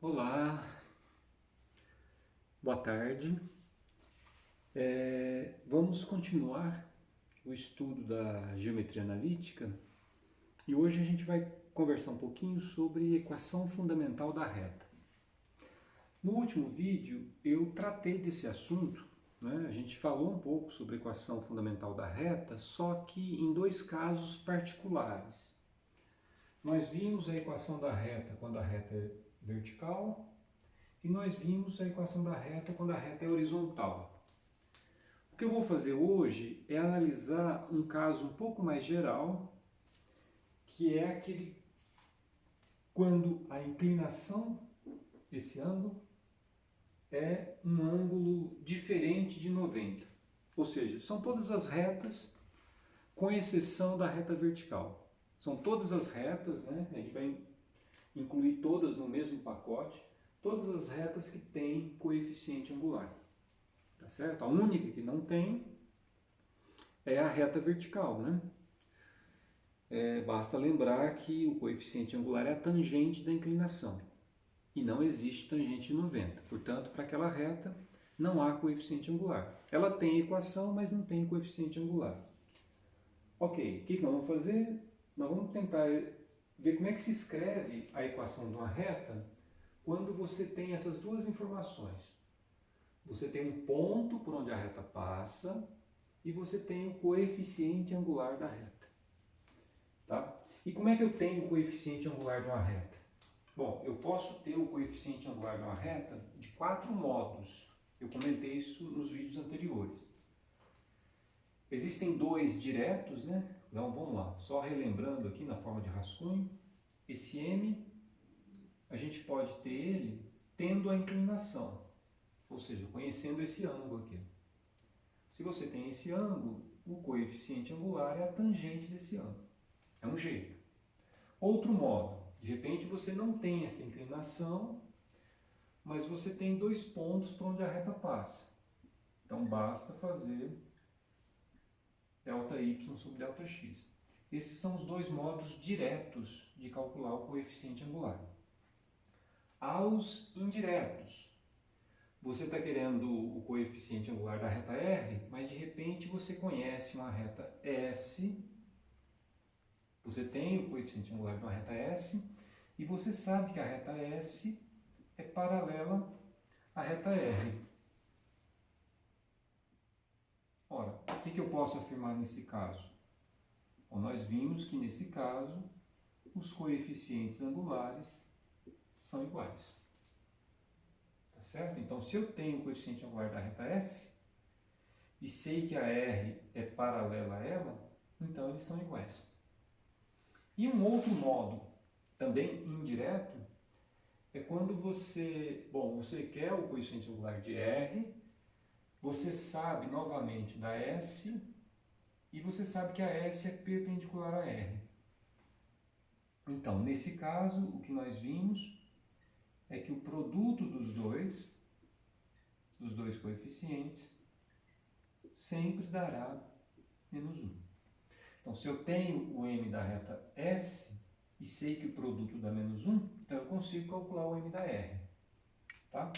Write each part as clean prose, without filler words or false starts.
Olá, boa tarde. Vamos continuar o estudo da geometria analítica e hoje a gente vai conversar um pouquinho sobre equação fundamental da reta. No último vídeo eu tratei desse assunto, né? A gente falou um pouco sobre a equação fundamental da reta, só que em dois casos particulares. Nós vimos a equação da reta quando a reta é vertical e nós vimos a equação da reta quando a reta é horizontal. O que eu vou fazer hoje é analisar um caso um pouco mais geral, que é aquele quando a inclinação, esse ângulo, é um ângulo diferente de 90. Ou seja, são todas as retas, com exceção da reta vertical. São todas as retas, né? A gente vai incluir todas no mesmo pacote, todas as retas que têm coeficiente angular. Tá certo? A única que não tem é a reta vertical, né? Basta lembrar que o coeficiente angular é a tangente da inclinação e não existe tangente de 90. Portanto, para aquela reta não há coeficiente angular. Ela tem equação, mas não tem coeficiente angular. Ok, o que nós vamos fazer? Nós vamos tentar ver como é que se escreve a equação de uma reta quando você tem essas duas informações. Você tem um ponto por onde a reta passa e você tem o coeficiente angular da reta. Tá? E como é que eu tenho o coeficiente angular de uma reta? Bom, eu posso ter o coeficiente angular de uma reta de 4 modos. Eu comentei isso nos vídeos anteriores. Existem dois diretos, né? Então vamos lá, só relembrando aqui na forma de rascunho. Esse M, a gente pode ter ele tendo a inclinação, ou seja, conhecendo esse ângulo aqui. Se você tem esse ângulo, o coeficiente angular é a tangente desse ângulo. É um jeito. Outro modo, de repente você não tem essa inclinação, mas você tem dois pontos por onde a reta passa. Então basta fazer ΔY sobre ΔX. Esses são os dois modos diretos de calcular o coeficiente angular. Aos indiretos, você está querendo o coeficiente angular da reta R, mas de repente você conhece uma reta S, você tem o coeficiente angular de uma reta S, e você sabe que a reta S é paralela à reta R. Ora, o que eu posso afirmar nesse caso? Bom, nós vimos que nesse caso os coeficientes angulares são iguais. Tá certo? Então, se eu tenho o coeficiente angular da reta S e sei que a R é paralela a ela, então eles são iguais. E um outro modo, também indireto, é quando você quer o coeficiente angular de R, você sabe novamente da S e você sabe que a S é perpendicular a R. Então, nesse caso, o que nós vimos é que o produto dos dois coeficientes, sempre dará menos 1. Então, se eu tenho o m da reta S e sei que o produto dá menos 1, então eu consigo calcular o m da R. Tá?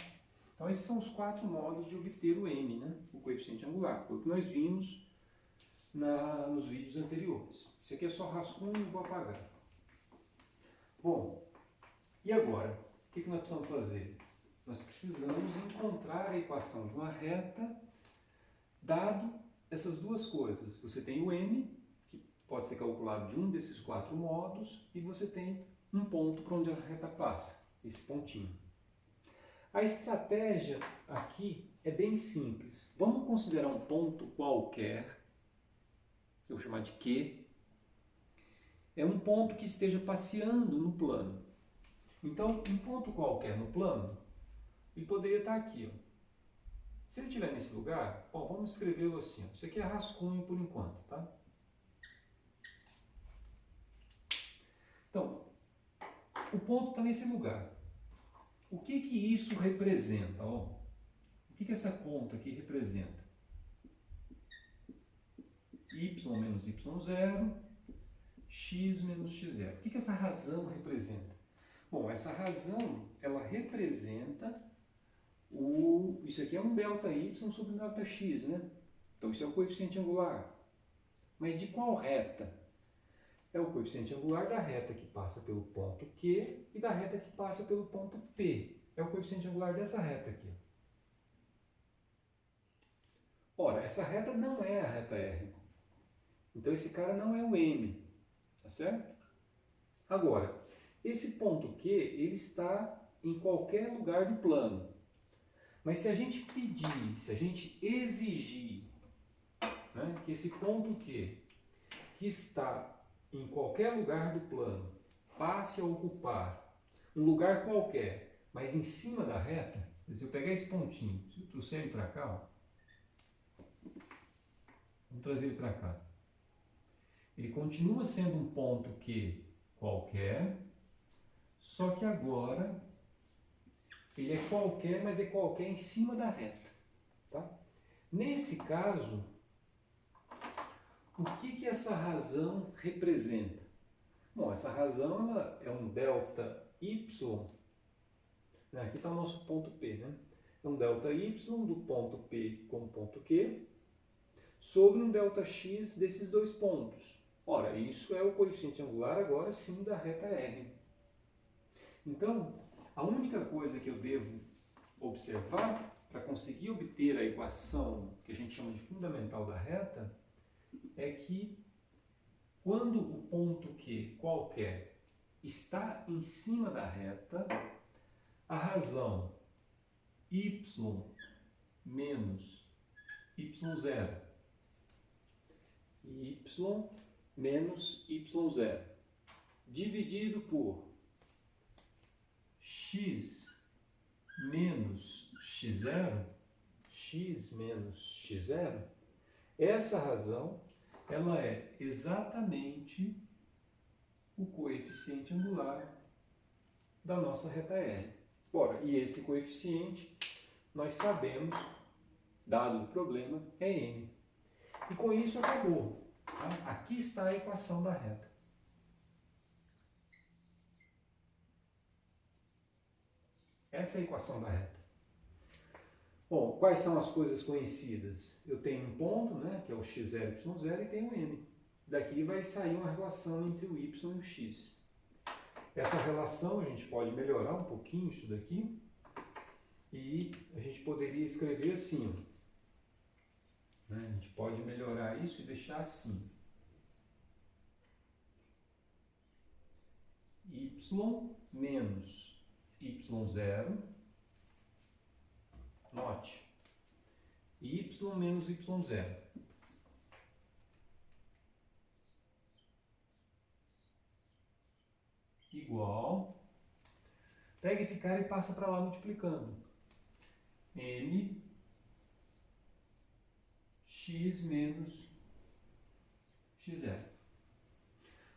Então, esses são os 4 modos de obter o m, né? O coeficiente angular. Foi o que nós vimos nos vídeos anteriores. Isso aqui é só rascunho, vou apagar. Bom, e agora? O que nós precisamos fazer? Nós precisamos encontrar a equação de uma reta, dado essas duas coisas. Você tem o m, que pode ser calculado de um desses 4 modos, e você tem um ponto para onde a reta passa, esse pontinho. A estratégia aqui é bem simples. Vamos considerar um ponto qualquer, eu vou chamar de Q. É um ponto que esteja passeando no plano. Então, um ponto qualquer no plano, ele poderia estar aqui. Ó. Se ele estiver nesse lugar, bom, vamos escrevê-lo assim. Ó. Isso aqui é rascunho por enquanto, tá? Então, o ponto está nesse lugar. O que isso representa? Ó? O que essa conta aqui representa? Y menos Y0, x menos x0. O que essa razão representa? Bom, essa razão, ela representa isso aqui é um ΔY sobre um ΔX, né? Então isso é o coeficiente angular. Mas de qual reta? É o coeficiente angular da reta que passa pelo ponto Q e da reta que passa pelo ponto P. É o coeficiente angular dessa reta aqui. Ora, essa reta não é a reta R. Então esse cara não é o M, tá certo? Agora, esse ponto Q, ele está em qualquer lugar do plano. Mas se a gente pedir, se a gente exigir, né, que esse ponto Q, que está em qualquer lugar do plano, passe a ocupar um lugar qualquer, mas em cima da reta, se eu pegar esse pontinho, se eu trouxer ele para cá, ó, vamos trazer ele para cá. Ele continua sendo um ponto Q qualquer, só que agora ele é qualquer, mas é qualquer em cima da reta. Tá? Nesse caso, o que essa razão representa? Bom, essa razão ela é um ΔY, né? Aqui está o nosso ponto P, né? É um ΔY do ponto P com o ponto Q sobre um ΔX desses dois pontos. Ora, isso é o coeficiente angular agora sim da reta R. Então, a única coisa que eu devo observar para conseguir obter a equação que a gente chama de fundamental da reta é que quando o ponto Q qualquer está em cima da reta, a razão y menos y0 y menos y0 dividido por x menos x0, x menos x0, essa razão ela é exatamente o coeficiente angular da nossa reta R. Ora, e esse coeficiente, nós sabemos, dado o problema, é M. E com isso acabou. Tá? Aqui está a equação da reta. Essa é a equação da reta. Bom, quais são as coisas conhecidas? Eu tenho um ponto, né, que é o x0, y0, e tenho o M. Daqui vai sair uma relação entre o y e o x. Essa relação a gente pode melhorar um pouquinho isso daqui e a gente poderia escrever assim. Né? A gente pode melhorar isso e deixar assim. Y menos y0, note, y menos y0. Igual, pega esse cara e passa para lá multiplicando. M x menos x0.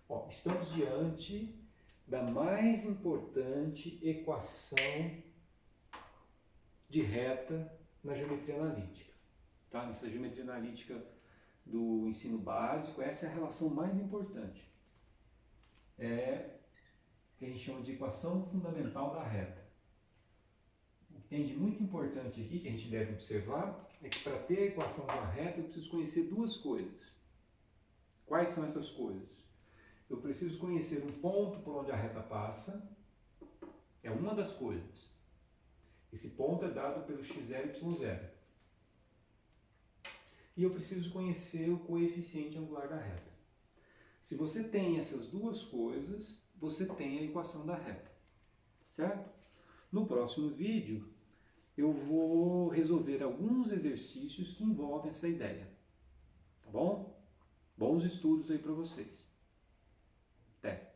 Ó, estamos diante da mais importante equação de reta na geometria analítica. Tá? Nessa geometria analítica do ensino básico, essa é a relação mais importante. É que a gente chama de equação fundamental da reta. O que tem de muito importante aqui, que a gente deve observar, é que para ter a equação da reta eu preciso conhecer duas coisas. Quais são essas coisas? Eu preciso conhecer um ponto por onde a reta passa, é uma das coisas. Esse ponto é dado pelo x0 e y0. E eu preciso conhecer o coeficiente angular da reta. Se você tem essas duas coisas, você tem a equação da reta, certo? No próximo vídeo, eu vou resolver alguns exercícios que envolvem essa ideia, tá bom? Bons estudos aí para vocês. Até!